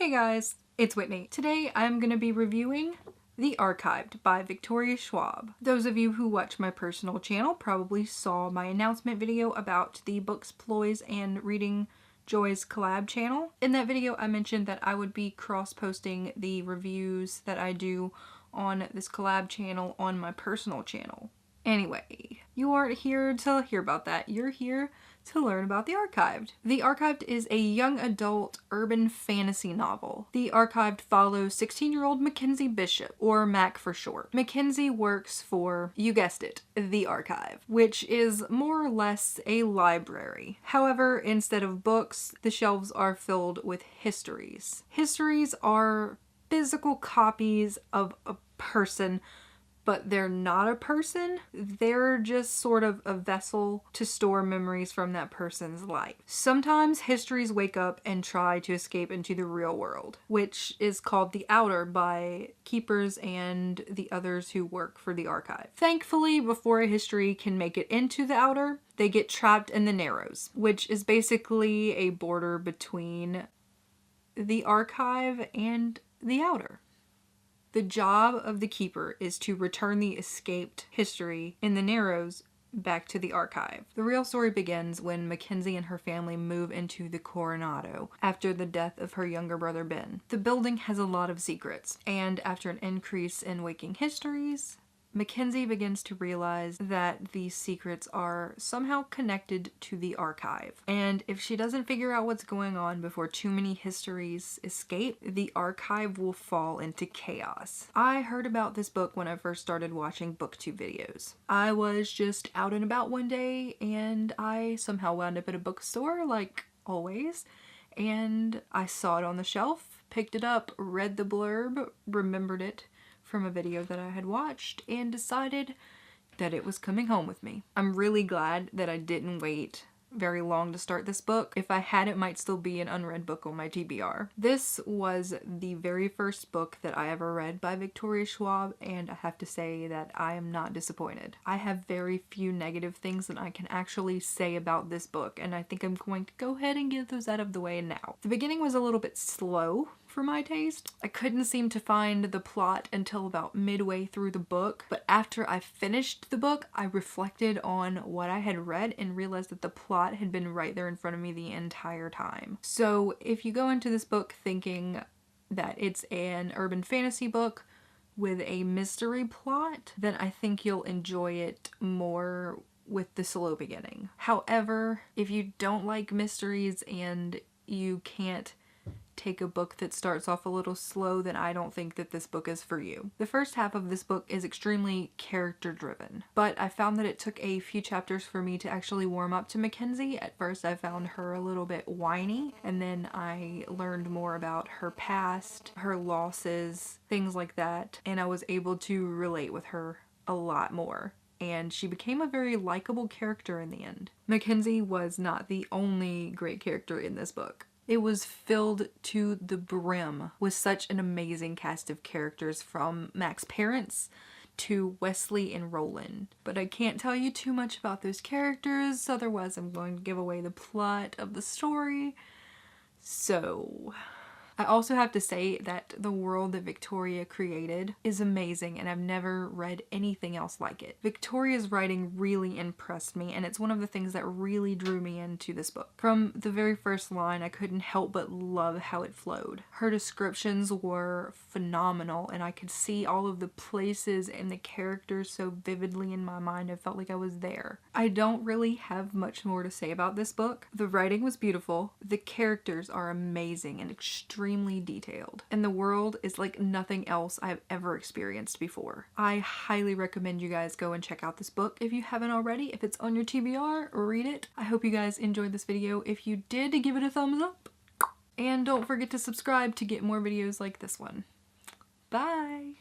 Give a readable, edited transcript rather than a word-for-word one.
Hey guys, it's Whitney. Today I'm going to be reviewing The Archived by Victoria Schwab. Those of you who watch my personal channel probably saw my announcement video about the Books, Ploys, and Reading Joys collab channel. In that video I mentioned that I would be cross-posting the reviews that I do on this collab channel on my personal channel. Anyway, you aren't here to hear about that. You're here to learn about The Archived. The Archived is a young adult urban fantasy novel. The Archived follows 16-year-old Mackenzie Bishop, or Mac for short. Mackenzie works for, you guessed it, The Archive, which is more or less a library. However, instead of books, the shelves are filled with histories. Histories are physical copies of a person, but they're not a person. They're just sort of a vessel to store memories from that person's life. Sometimes histories wake up and try to escape into the real world, which is called the Outer by keepers and the others who work for the archive. Thankfully, before a history can make it into the Outer, they get trapped in the Narrows, which is basically a border between the archive and the Outer. The job of the keeper is to return the escaped history in the Narrows back to the archive. The real story begins when Mackenzie and her family move into the Coronado after the death of her younger brother Ben. The building has a lot of secrets, and after an increase in waking histories, Mackenzie begins to realize that these secrets are somehow connected to the archive. And if she doesn't figure out what's going on before too many histories escape, the archive will fall into chaos. I heard about this book when I first started watching booktube videos. I was just out and about one day and I somehow wound up at a bookstore, like always, and I saw it on the shelf, picked it up, read the blurb, remembered it from a video that I had watched, and decided that it was coming home with me. I'm really glad that I didn't wait very long to start this book. If I had, it might still be an unread book on my TBR. This was the very first book that I ever read by Victoria Schwab, and I have to say that I am not disappointed. I have very few negative things that I can actually say about this book, and I think I'm going to go ahead and get those out of the way now. The beginning was a little bit slow for my taste. I couldn't seem to find the plot until about midway through the book, but after I finished the book, I reflected on what I had read and realized that the plot had been right there in front of me the entire time. So if you go into this book thinking that it's an urban fantasy book with a mystery plot, then I think you'll enjoy it more with the slow beginning. However, if you don't like mysteries and you can't take a book that starts off a little slow, then I don't think that this book is for you. The first half of this book is extremely character driven, but I found that it took a few chapters for me to actually warm up to Mackenzie. At first I found her a little bit whiny, and then I learned more about her past, her losses, things like that, and I was able to relate with her a lot more. And she became a very likable character in the end. Mackenzie was not the only great character in this book. It was filled to the brim with such an amazing cast of characters, from Mac's parents to Wesley and Roland. But I can't tell you too much about those characters, otherwise I'm going to give away the plot of the story. So I also have to say that the world that Victoria created is amazing, and I've never read anything else like it. Victoria's writing really impressed me, and it's one of the things that really drew me into this book. From the very first line, I couldn't help but love how it flowed. Her descriptions were phenomenal, and I could see all of the places and the characters so vividly in my mind. I felt like I was there. I don't really have much more to say about this book. The writing was beautiful, the characters are amazing and extremely detailed, and the world is like nothing else I've ever experienced before. I highly recommend you guys go and check out this book if you haven't already. If it's on your TBR, read it. I hope you guys enjoyed this video. If you did, give it a thumbs up, and don't forget to subscribe to get more videos like this one. Bye!